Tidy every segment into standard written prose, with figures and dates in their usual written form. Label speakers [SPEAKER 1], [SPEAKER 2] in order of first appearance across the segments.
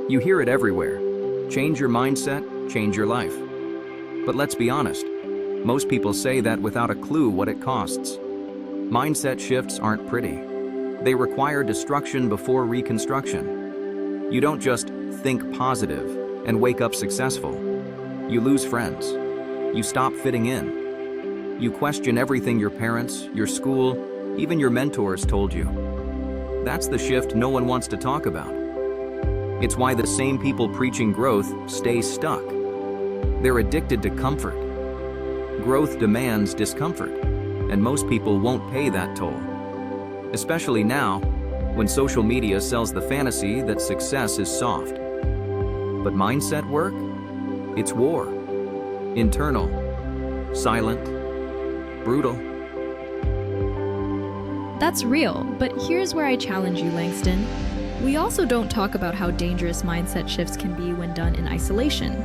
[SPEAKER 1] You hear it everywhere. Change your mindset, change your life. But let's be honest, most people say that without a clue what it costs. Mindset shifts aren't pretty. They require destruction before reconstruction. You don't just think positive and wake up successful. You lose friends. You stop fitting in. You question everything your parents, your school, even your mentors told you. That's the shift no one wants to talk about. It's why the same people preaching growth stay stuck. They're addicted to comfort. Growth demands discomfort, and most people won't pay that toll. Especially now, when social media sells the fantasy that success is soft. But mindset work? It's war. Internal, silent, brutal.
[SPEAKER 2] That's real, but here's where I challenge you, Langston. We also don't talk about how dangerous mindset shifts can be when done in isolation.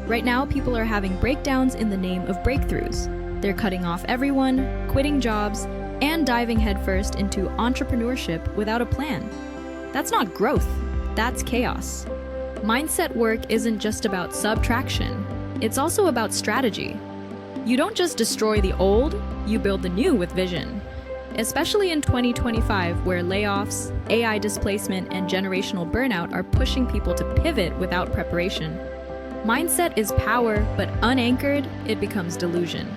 [SPEAKER 2] Right now, people are having breakdowns in the name of breakthroughs. They're cutting off everyone, quitting jobs, and diving headfirst into entrepreneurship without a plan. That's not growth, that's chaos. Mindset work isn't just about subtraction, it's also about strategy. You don't just destroy the old, you build the new with vision. Especially in 2025, where layoffs, AI displacement, and generational burnout are pushing people to pivot without preparation. Mindset is power, but unanchored, it becomes delusion.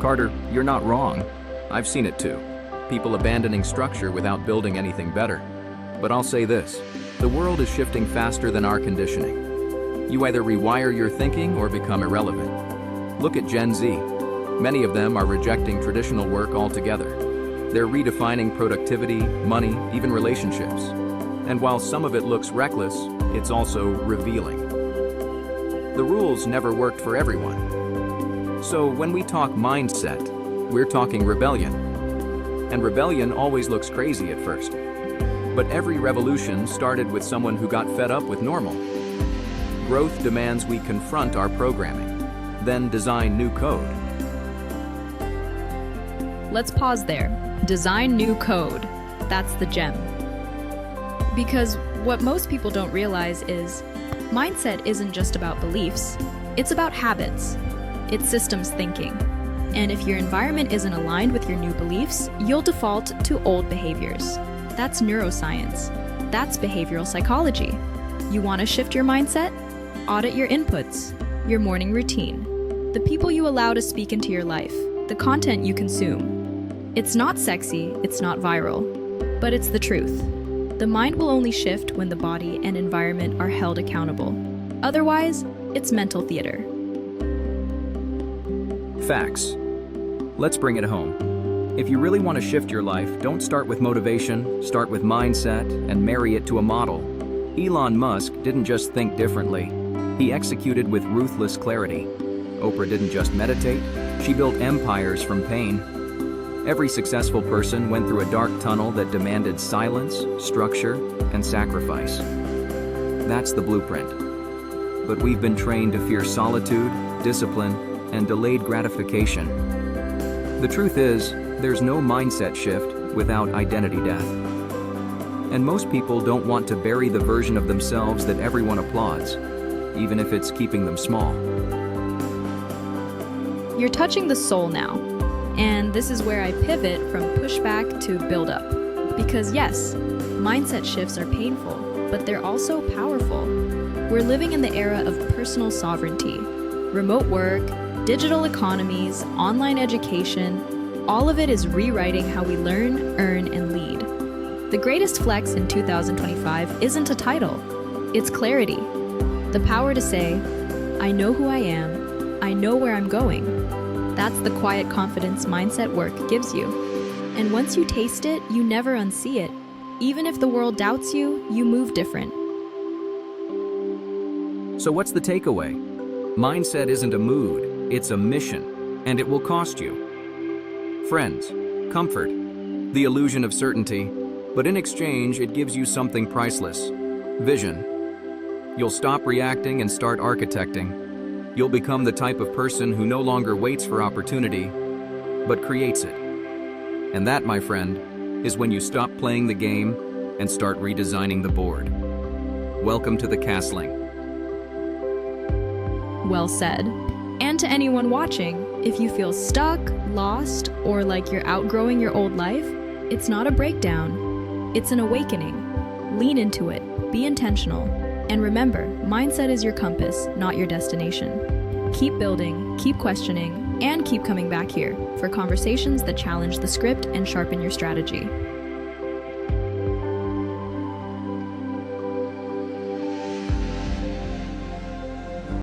[SPEAKER 1] Carter, you're not wrong. I've seen it too. People abandoning structure without building anything better. But I'll say this, the world is shifting faster than our conditioning. You either rewire your thinking or become irrelevant. Look at Gen Z. Many of them are rejecting traditional work altogether. They're redefining productivity, money, even relationships. And while some of it looks reckless, it's also revealing. The rules never worked for everyone. So when we talk mindset, we're talking rebellion. And rebellion always looks crazy at first. But every revolution started with someone who got fed up with normal. Growth demands we confront our programming, then design new code.
[SPEAKER 2] Let's pause there. Design new code. That's the gem. Because what most people don't realize is mindset isn't just about beliefs, it's about habits. It's systems thinking. And if your environment isn't aligned with your new beliefs, you'll default to old behaviors. That's neuroscience. That's behavioral psychology. You want to shift your mindset? Audit your inputs, your morning routine, the people you allow to speak into your life, the content you consume. It's not sexy, it's not viral, but it's the truth. The mind will only shift when the body and environment are held accountable. Otherwise, it's mental theater.
[SPEAKER 1] Facts. Let's bring it home. If you really want to shift your life, don't start with motivation, start with mindset, and marry it to a model. Elon Musk didn't just think differently, he executed with ruthless clarity. Oprah didn't just meditate, she built empires from pain. Every successful person went through a dark tunnel that demanded silence, structure, and sacrifice. That's the blueprint. But we've been trained to fear solitude, discipline, and delayed gratification. The truth is, there's no mindset shift without identity death. And most people don't want to bury the version of themselves that everyone applauds, even if it's keeping them small.
[SPEAKER 2] You're touching the soul now. And this is where I pivot from pushback to build up. Because yes, mindset shifts are painful, but they're also powerful. We're living in the era of personal sovereignty. Remote work, digital economies, online education, all of it is rewriting how we learn, earn, and lead. The greatest flex in 2025 isn't a title, it's clarity. The power to say, I know who I am, I know where I'm going. That's the quiet confidence mindset work gives you. And once you taste it, you never unsee it. Even if the world doubts you, you move different.
[SPEAKER 1] So what's the takeaway? Mindset isn't a mood, it's a mission, and it will cost you. Friends, comfort, the illusion of certainty, but in exchange it gives you something priceless, vision. You'll stop reacting and start architecting. You'll become the type of person who no longer waits for opportunity, but creates it. And that, my friend, is when you stop playing the game and start redesigning the board. Welcome to TheCastling.
[SPEAKER 2] Well said. And to anyone watching, if you feel stuck, lost, or like you're outgrowing your old life, it's not a breakdown. It's an awakening. Lean into it. Be intentional. And remember, mindset is your compass, not your destination. Keep building, keep questioning, and keep coming back here for conversations that challenge the script and sharpen your strategy.